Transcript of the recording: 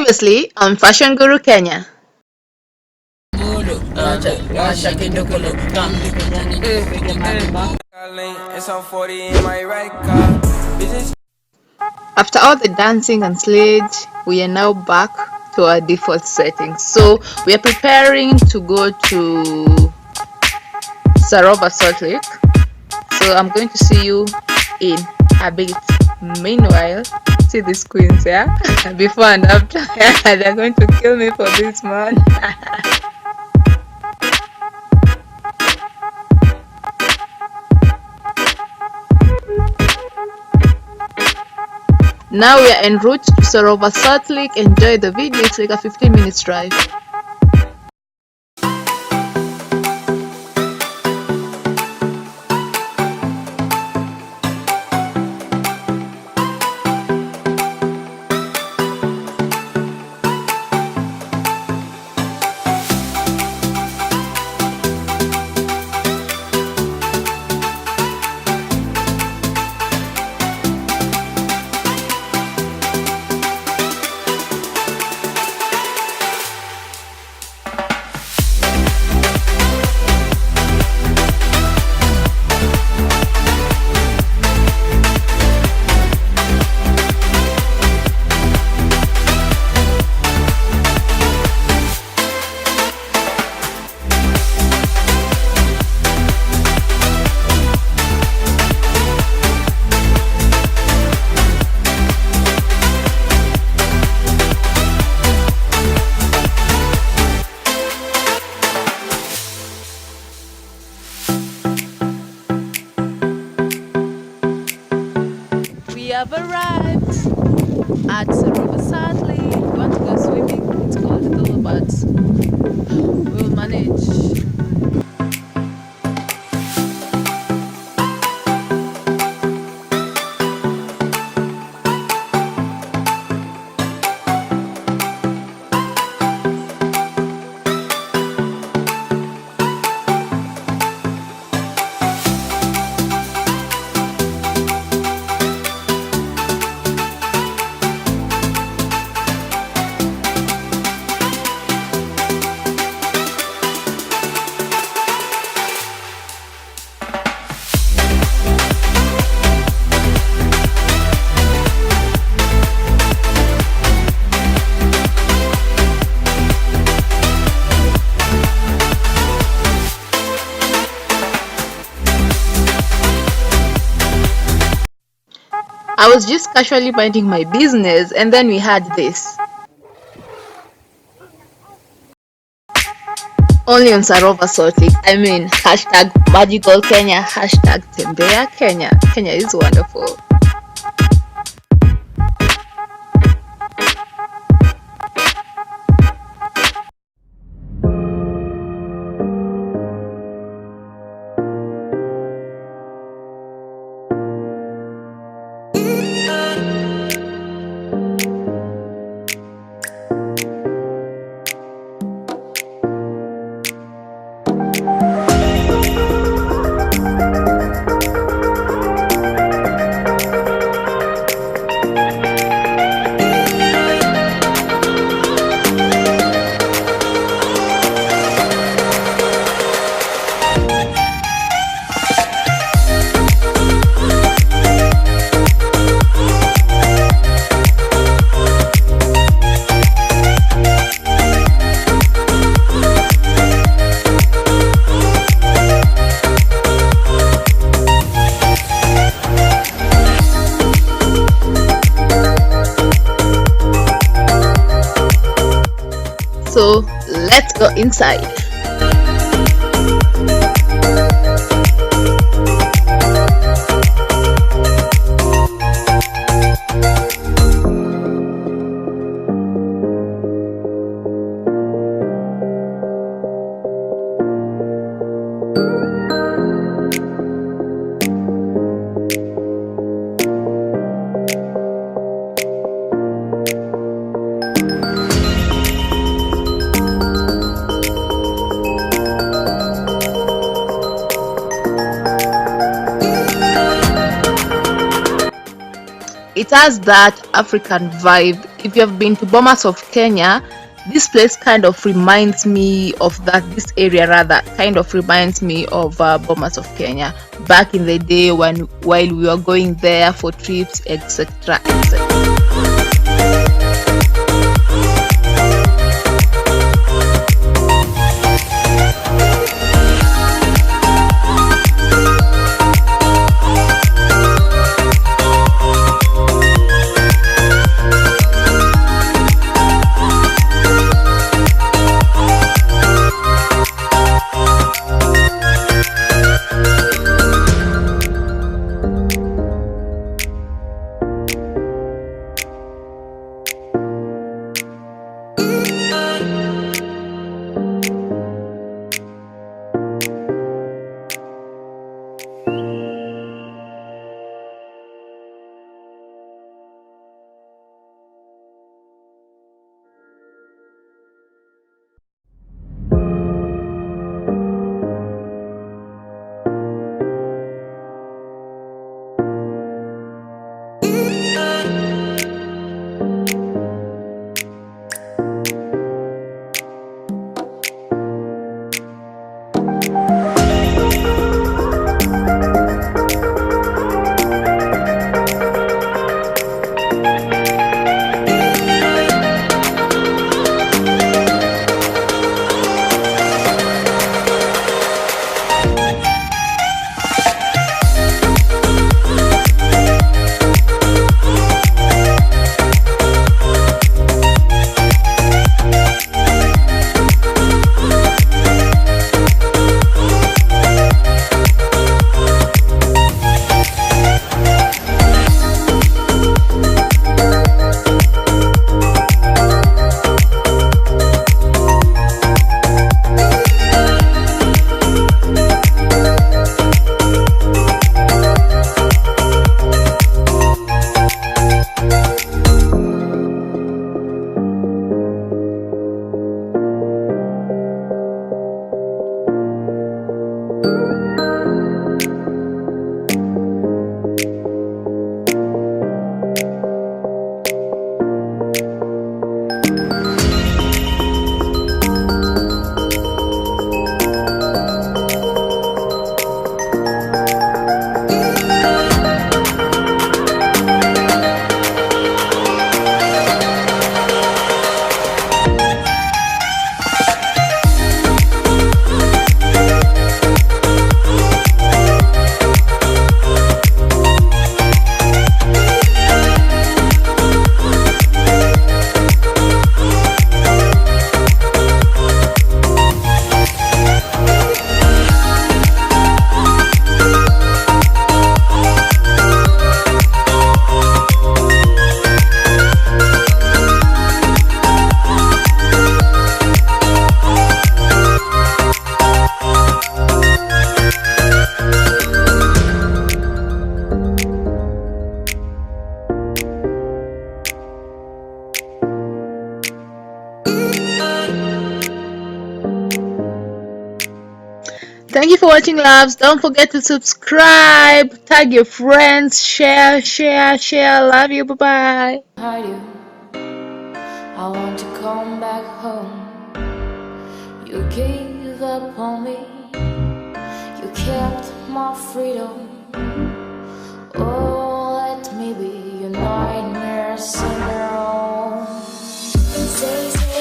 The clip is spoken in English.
Previously on Fashion Guru Kenya. After all the dancing and sledge, we are now back to our default settings. So we are preparing to go to Sarova, Salt Lake. So I'm going to see you in a bit. Meanwhile, see these queens, yeah? Before and after. They're going to kill me for this, man. Now we are en route to Sarova, Salt Lake. Enjoy the video. It's like a 15 minutes drive. We have arrived at Sarova, Salt Lake. We want to go swimming. It's cold a little, but we'll manage. I was just casually minding my business and then we had this. Only on Sarova, Salt Lake. I mean, hashtag magical Kenya, hashtag tembea Kenya. Kenya is wonderful. So let's go inside. It has that African vibe if you have been to Bomas of Kenya, this place kind of reminds me of that. This area rather kind of reminds me of Bomas of Kenya back in the day while we were going there for trips, etc., etc. Thank you for watching, loves. Don't forget to subscribe, tag your friends, share, share, share. Love you. Bye-bye. I want to come back home. You gave up on me. You kept my freedom. Oh, let me be your nightmare syndrome. Say